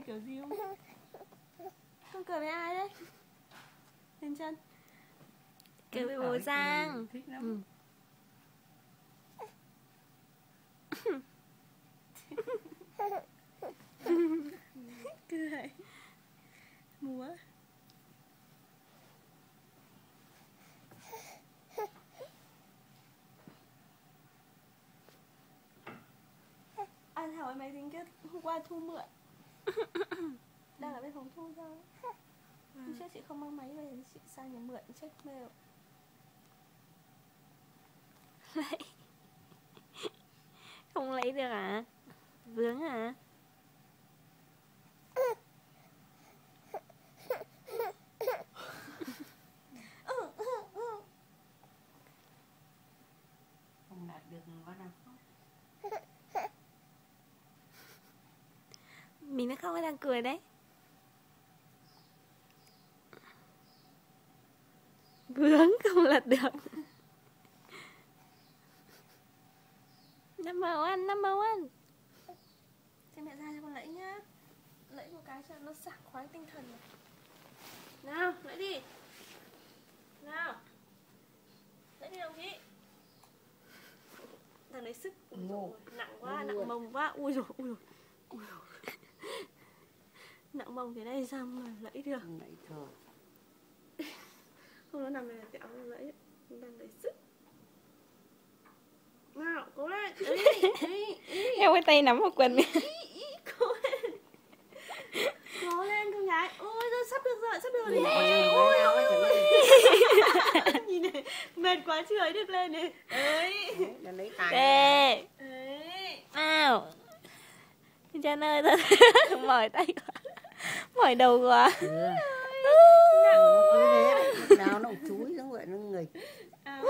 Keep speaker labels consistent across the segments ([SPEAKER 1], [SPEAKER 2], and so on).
[SPEAKER 1] kiểu gì không? Con cười với ai đấy? Lên chân. Cười với bố Giang.
[SPEAKER 2] Thích lắm.
[SPEAKER 1] Cười. Múa. Anh hỏi máy tính kia hôm qua Thu mượn. Đang ở bên phòng Thu sao? Hôm trước chị không mang máy về, chị sang nhà mượn check mail.
[SPEAKER 3] Lấy. Không lấy được à? Vướng à?
[SPEAKER 2] Không đạt được có nào khóc.
[SPEAKER 3] Mình nó không có đang cười đấy. Vướng không lật được. Number one, number one.
[SPEAKER 1] Xem mẹ ra cho con lẫy nhá. Lẫy một cái cho nó sảng khoái tinh thần này. Nào, lẫy đi. Nào. Lẫy đi đồng chí. Thằng đấy sức. Ui dồi, nặng quá, nặng mông quá. Ui dồi, ui dồi. Ui dồi. Nặng mông thế này sao mà lẫy được?
[SPEAKER 2] Lẫy thôi.
[SPEAKER 1] Không, nó nằm này là tẹo nó lẫy. Nó đang lấy sức. Nào, cố lên.
[SPEAKER 3] Em cái tay nắm vào quần.
[SPEAKER 1] Cố lên. Cố lên con gái. Ôi giời, sắp được rồi, sắp được rồi. Nhìn này, mệt quá chưa ấy được lên này. Ấy.
[SPEAKER 2] Đã lấy tài.
[SPEAKER 3] Ê.
[SPEAKER 1] Ấy.
[SPEAKER 3] Nào. Chân ơi, thôi. Mỏi tay quá. Mỏi đầu quá.
[SPEAKER 2] Cứ thế, lúc nào nó cũng chúi giống vậy, nó nghịch. À.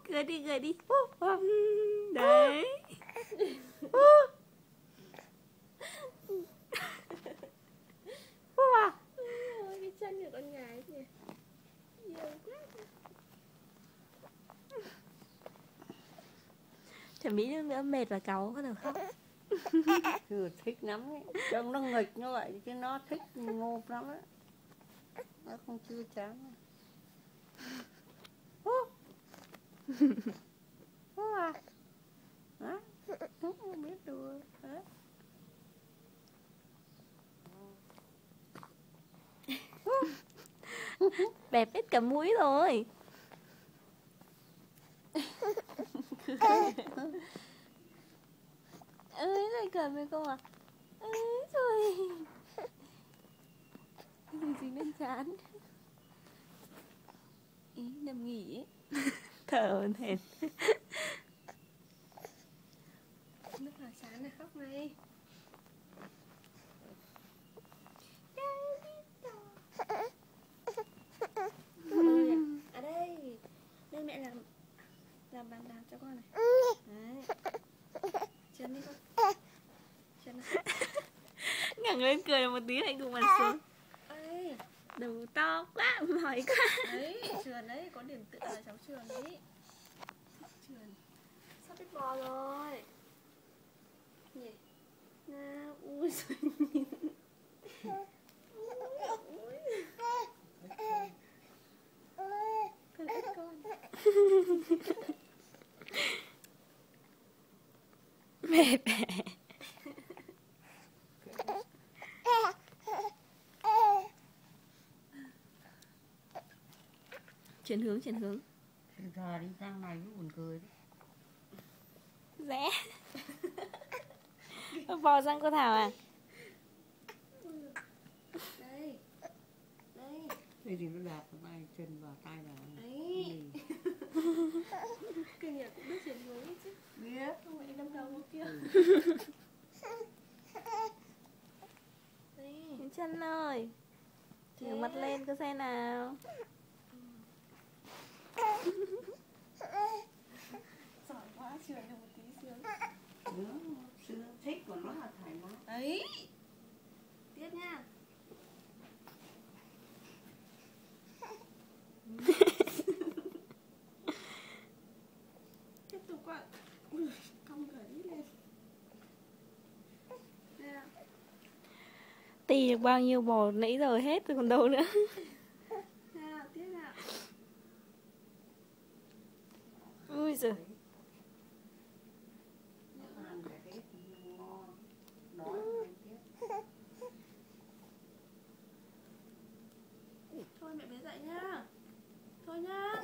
[SPEAKER 3] Cười đi, cười đi. Đấy.
[SPEAKER 1] Ôi, cái chân của con gái kìa. Nhiều quá.
[SPEAKER 3] Chuẩn bị nữa mệt và cáu có được không?
[SPEAKER 2] Cứ thích lắm ấy. Trông nó nghịch như vậy chứ nó thích ngộp lắm á. Nó không chưa chán. À. Hả? Không biết đùa. Hả?
[SPEAKER 3] Bẹp hết cả mũi rồi. Ơi lại cười với cô à? Ơi trời. Gì gì lên chán.
[SPEAKER 1] Ý nằm nghỉ ấy.
[SPEAKER 3] Thở hổn.
[SPEAKER 1] Lúc nào chán là khóc này. À đây. Đây mẹ làm cho con này. Đấy. Chân đi con. Chân này.
[SPEAKER 3] Ngẩng lên cười là một tí lại gục mặt xuống.
[SPEAKER 1] Ê.
[SPEAKER 3] Đầu to quá, mỏi quá.
[SPEAKER 1] Đấy, Trườn đấy, có điểm tựa là cháu Trườn đấy. Trườn. Sắp biết bò rồi. Nhỉ. Nào, ui giời nhìn. Cười ít con.
[SPEAKER 3] Mệt. Chuyển hướng.
[SPEAKER 2] Giờ đi sang này mới buồn cười đấy.
[SPEAKER 3] Rẽ. Bò sang cô Thảo à?
[SPEAKER 1] Đây. Đây.
[SPEAKER 2] Đây thì nó đạp tay chân vào tay vào.
[SPEAKER 1] Đấy. Kinh nhỉ, cũng biết chuyển hướng ấy chứ.
[SPEAKER 2] Biết.
[SPEAKER 1] Không phải đi đâm đầu vào kia. Đây.
[SPEAKER 3] Chân ơi. Ngửa mặt lên cứ xem nào.
[SPEAKER 1] Giỏi quá, Trườn được một tí sướng.
[SPEAKER 2] Sướng, thích của nó là thoải mái.
[SPEAKER 1] Đấy. Tiếp nha.
[SPEAKER 3] đi được bao nhiêu bò nãy giờ hết rồi còn đâu nữa.
[SPEAKER 1] Nào, tiếp nào.
[SPEAKER 3] Ui giời.
[SPEAKER 1] Thôi mẹ bé dậy nhá. Thôi nhá.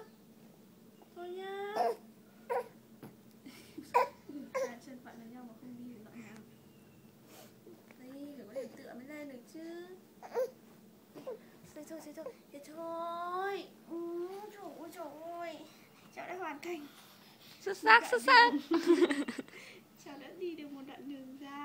[SPEAKER 1] Thôi nhá. Hai chân vặn vào nhau mà không đi được đoạn nào. Đây, phải có điểm tựa mới lên được chứ. Thôi thôi thôi thôi. Thế thôi. Trời ơi. Cháu đã hoàn thành.
[SPEAKER 3] Xuất sắc, xuất sắc.
[SPEAKER 1] Cháu đã đi được một đoạn đường dài.